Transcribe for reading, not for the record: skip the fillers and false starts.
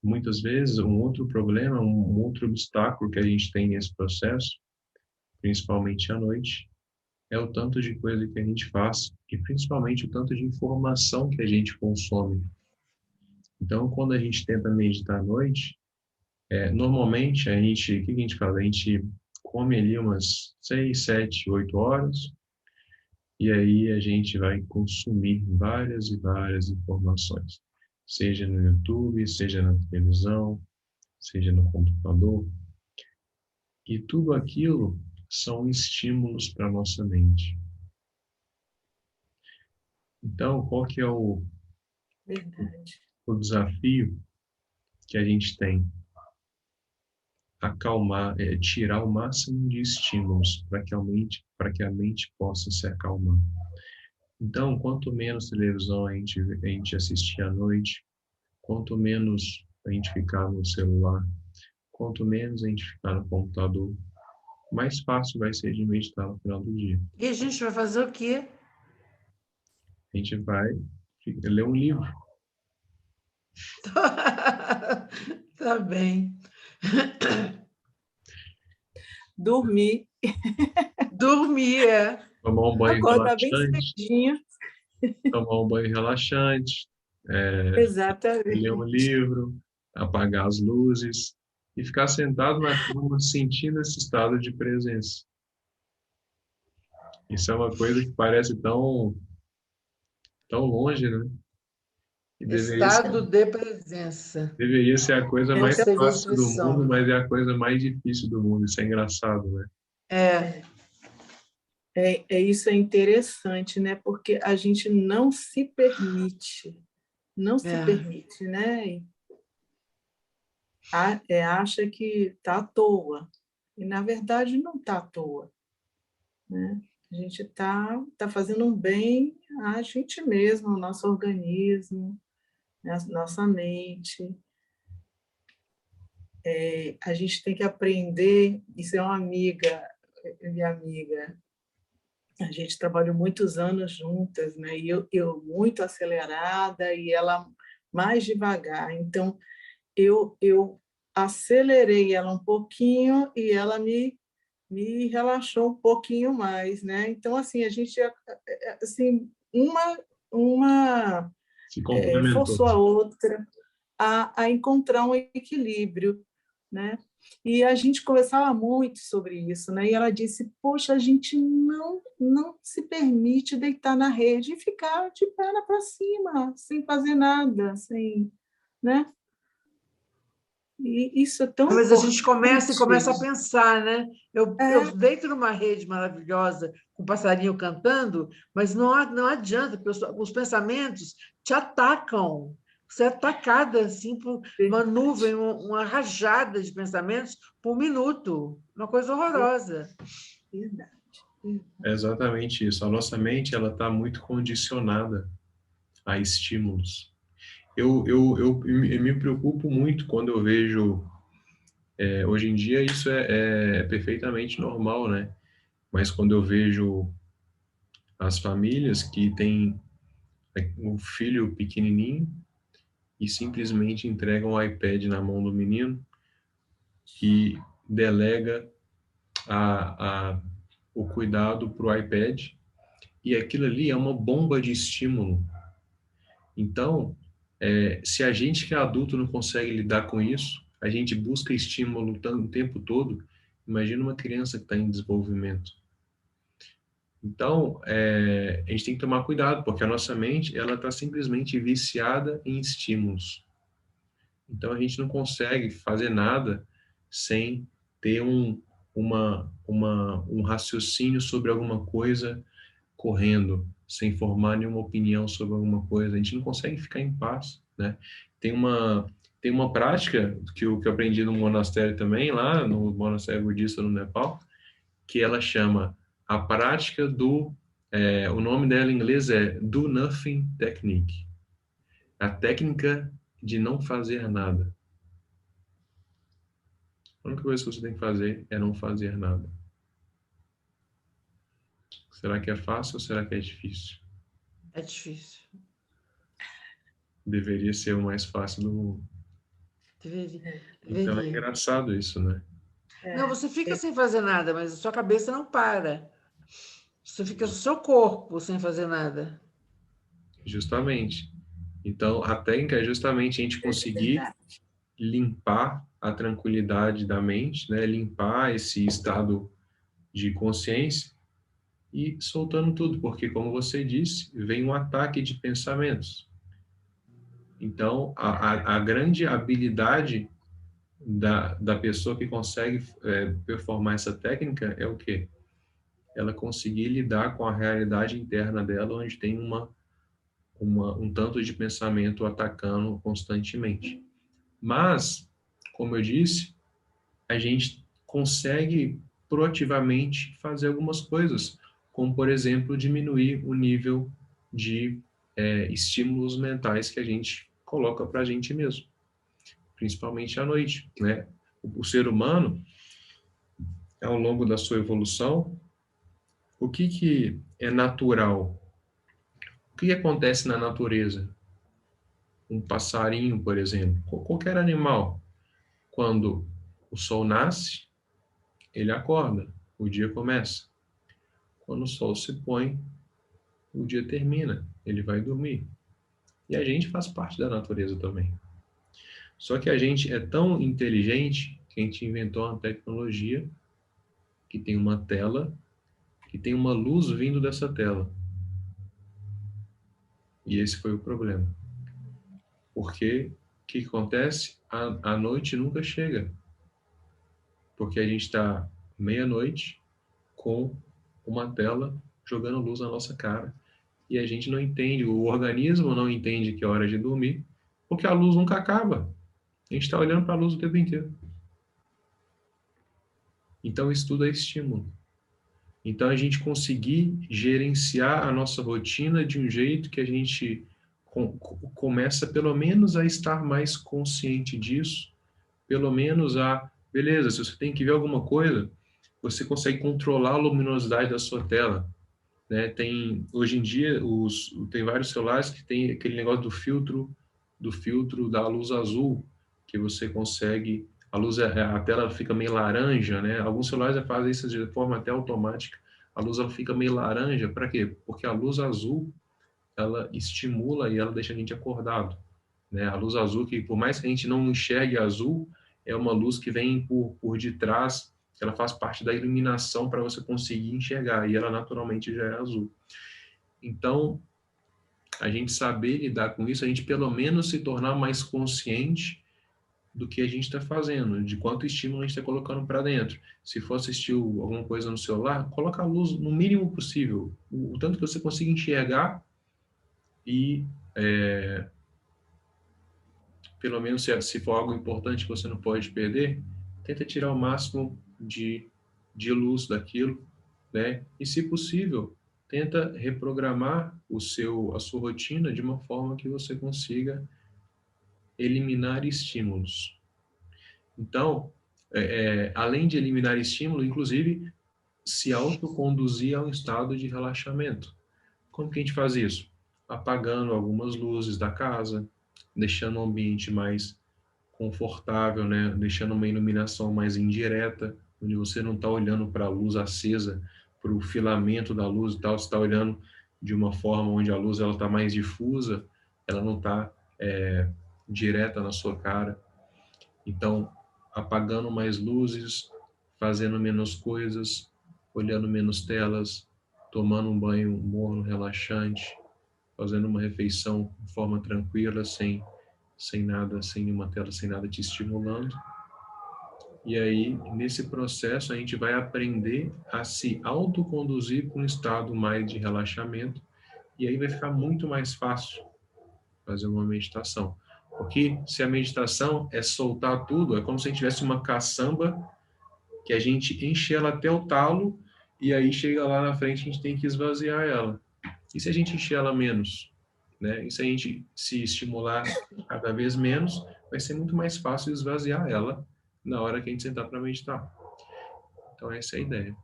muitas vezes, um outro problema, um outro obstáculo que a gente tem nesse processo, principalmente à noite, é o tanto de coisa que a gente faz e principalmente o tanto de informação que a gente consome. Então, quando a gente tenta meditar à noite, normalmente o que a gente faz? A gente come ali umas 6, 7, 8 horas e aí a gente vai consumir várias e várias informações, seja no YouTube, seja na televisão, seja no computador, e tudo aquilo são estímulos para a nossa mente. Então, qual que é Verdade. o desafio que a gente tem? Acalmar, tirar o máximo de estímulos para que a mente possa se acalmar. Então, quanto menos televisão a gente assistir à noite, quanto menos a gente ficar no celular, quanto menos a gente ficar no computador, mais fácil vai ser de meditar no final do dia. E a gente vai fazer o quê? A gente vai ler um livro. Tá bem. Dormir. Dormir, é. Tomar um banho Acordar bem relaxante, cedinho. tomar um banho relaxante, ler um Exatamente. livro, apagar as luzes e ficar sentado na cama sentindo esse estado de presença. Isso é uma coisa que parece tão longe, né? E Estado de presença. deveria ser a coisa Não mais seria a fácil do mundo, expressão. mas é a coisa mais difícil do mundo. Isso é engraçado, né? É, isso é interessante, né? Porque a gente não se É. permite, né? Acha que está à toa. E, na verdade, não está à toa. Né? A gente tá fazendo um bem a gente mesmo, ao nosso organismo, né? A nossa mente. A gente tem que aprender, isso é uma amiga, minha amiga, a gente trabalhou muitos anos juntas, né? E eu muito acelerada e ela mais devagar. Então, eu acelerei ela um pouquinho e ela me relaxou um pouquinho mais, né? Então, assim, a gente, assim, uma Se complementou. forçou a outra a encontrar um equilíbrio, né? E a gente conversava muito sobre isso, né? E ela disse: "Poxa, a gente não se permite deitar na rede e ficar de perna para cima, sem fazer nada, sem, né? E isso é tão Mas a gente começa e começa a importante. pensar, né? Eu É, deito numa rede maravilhosa, com um passarinho cantando, mas não adianta, porque os pensamentos te atacam. Você é atacada assim, por uma nuvem, uma rajada de pensamentos por um minuto. Uma coisa horrorosa. verdade. É exatamente isso. A nossa mente, ela está muito condicionada a estímulos. Eu me preocupo muito quando eu vejo, hoje em dia isso é perfeitamente normal, né? Mas quando eu vejo as famílias que têm um filho pequenininho e simplesmente entregam o iPad na mão do menino e delega a, o cuidado para o iPad, e aquilo ali é uma bomba de estímulo. Então, se a gente que é adulto não consegue lidar com isso, a gente busca estímulo o tempo todo, imagina uma criança que está em desenvolvimento. Então, a gente tem que tomar cuidado, porque a nossa mente ela está simplesmente viciada em estímulos. Então, a gente não consegue fazer nada sem ter um raciocínio sobre alguma coisa correndo, sem formar nenhuma opinião sobre alguma coisa. A gente não consegue ficar em paz, né? Tem uma, tem uma prática que eu aprendi no monastério também, lá no monastério budista no Nepal, que ela chama a prática o nome dela em inglês é Do Nothing Technique, a técnica de não fazer nada. A única coisa que você tem que fazer é não fazer nada. Será que é fácil ou será que é difícil? É difícil. Deveria ser o mais fácil do mundo. Então é engraçado isso, né? Não, você fica sem fazer nada, mas a sua cabeça não para. Você fica no seu corpo sem fazer nada. Justamente. Então, a técnica é justamente a gente conseguir limpar a tranquilidade da mente, né? Limpar esse estado de consciência e soltando tudo, porque, como você disse, vem um ataque de pensamentos. Então, a grande habilidade da pessoa que consegue performar essa técnica é o quê? Ela conseguir lidar com a realidade interna dela, onde tem um tanto de pensamento atacando constantemente. Mas, como eu disse, a gente consegue proativamente fazer algumas coisas, como, por exemplo, diminuir o nível de estímulos mentais que a gente coloca para a gente mesmo, principalmente à noite, né? O ser humano, ao longo da sua evolução, o que é natural? O que acontece na natureza? Um passarinho, por exemplo, qualquer animal, quando o sol nasce, ele acorda, o dia começa. Quando o sol se põe, o dia termina, ele vai dormir. E a gente faz parte da natureza também. Só que a gente é tão inteligente que a gente inventou uma tecnologia que tem uma tela, que tem uma luz vindo dessa tela. E esse foi o problema. Porque o que acontece? A noite nunca chega. Porque a gente está meia-noite com uma tela jogando luz na nossa cara e a gente não entende, o organismo não entende que é hora de dormir, porque a luz nunca acaba. A gente está olhando para a luz o tempo inteiro. Então, isso tudo é estímulo. Então, a gente conseguir gerenciar a nossa rotina de um jeito que a gente começa, pelo menos, a estar mais consciente disso, pelo menos beleza, se você tem que ver alguma coisa, você consegue controlar a luminosidade da sua tela. Né? Hoje em dia, tem vários celulares que tem aquele negócio do filtro da luz azul, que você consegue, a tela fica meio laranja, né? Alguns celulares fazem isso de forma até automática. A luz ela fica meio laranja, para quê? Porque a luz azul, ela estimula e ela deixa a gente acordado, né? A luz azul, que por mais que a gente não enxergue azul, é uma luz que vem por detrás, ela faz parte da iluminação para você conseguir enxergar, e ela naturalmente já é azul. Então, a gente saber lidar com isso, a gente pelo menos se tornar mais consciente do que a gente está fazendo, de quanto estímulo a gente está colocando para dentro. Se for assistir alguma coisa no celular, coloca a luz no mínimo possível, o tanto que você consiga enxergar e pelo menos se for algo importante que você não pode perder, tenta tirar o máximo de luz daquilo, né? E se possível, tenta reprogramar a sua rotina de uma forma que você consiga eliminar estímulos. Então, além de eliminar estímulo, inclusive se autoconduzir a um estado de relaxamento. Como que a gente faz isso? Apagando algumas luzes da casa, deixando o ambiente mais confortável, né? Deixando uma iluminação mais indireta, onde você não está olhando para a luz acesa, para o filamento da luz e tal, você está olhando de uma forma onde a luz ela está mais difusa, ela não está direta na sua cara. Então, apagando mais luzes, fazendo menos coisas, olhando menos telas, tomando um banho morno, relaxante, fazendo uma refeição de forma tranquila, sem nada, sem nenhuma tela, sem nada te estimulando. E aí, nesse processo, a gente vai aprender a se autoconduzir para um estado mais de relaxamento, e aí vai ficar muito mais fácil fazer uma meditação. Porque se a meditação é soltar tudo, é como se a gente tivesse uma caçamba que a gente enche ela até o talo, e aí chega lá na frente a gente tem que esvaziar ela. E se a gente encher ela menos? Né? E se a gente se estimular cada vez menos, vai ser muito mais fácil esvaziar ela na hora que a gente sentar para meditar. Então, essa é a ideia.